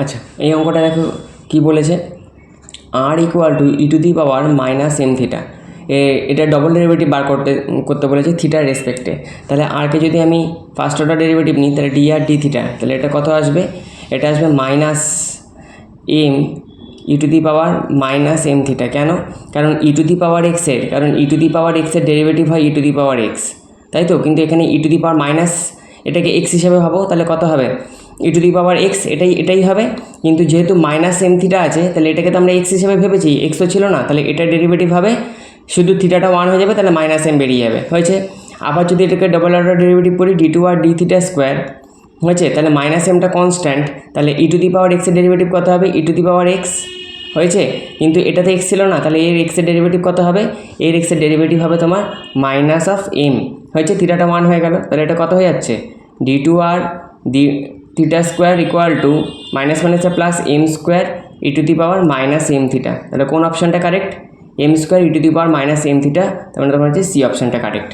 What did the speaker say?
আচ্ছা, এই অঙ্কটা দেখো কি বলেছে, r equal to e to the power minus m theta. এটা ডবল ডেরিভেটিভ বার করতে বলেছে থিটার রেসপেক্টে। তাহলে আরকে যদি আমি ফার্স্ট অর্ডার ডেরিভেটিভ নিই, তাহলে ডি আর ডি থিটা, তাহলে এটা কত আসবে? এটা আসবে minus m e to the power minus m theta. কেন? কারণ ই টু দি পাওয়ার এক্সের ডেরিভেটিভ হয় ই টু দি পাওয়ার এক্স, তাই তো? কিন্তু এখানে ই টু দি পাওয়ার মাইনাস, এটাকে এক্স হিসাবে ভাবো, তাহলে কত হবে? ই টু দি পাওয়ার এক্স, এটাই হবে। কিন্তু যেহেতু মাইনাস এম থিটা আছে, তাহলে এটাকে তো আমরা এক্স হিসাবে ভেবেছি, এক্স তো ছিল না, তাহলে এটা ডেরিভেটিভ হবে, শুধু থিটাটা 1 হয়ে যাবে, তাহলে মাইনাস এম বেরিয়ে যাবে। হয়েছে। আবার যদি এটাকে ডবল অর্ডার ডেরিভেটিভ করি, D two r d theta square হয়েছে, তাহলে মাইনাস এমটা কনস্ট্যান্ট, তাহলে ই টু দি পাওয়ার এক্সের ডেরিভেটিভ কত হবে? ই টু দি পাওয়ার এক্স হয়েছে। কিন্তু এটাতে এক্স ছিল না, তাহলে এর এক্সের ডেরিভেটিভ কত হবে? এর এক্সের ডেরিভেটিভ হবে তোমার মাইনাস অফ এম হয়েছে, থিটাটা 1 হয়ে গেল, তাহলে এটা কত হয়ে যাচ্ছে? D two r d theta square equal to minus মাইনাসে plus m square e to the power minus m theta. তাহলে কোন অপশানটা correct? M square e to the power minus m theta, তার মানে তোমার হচ্ছে সি অপশানটা কারেক্ট।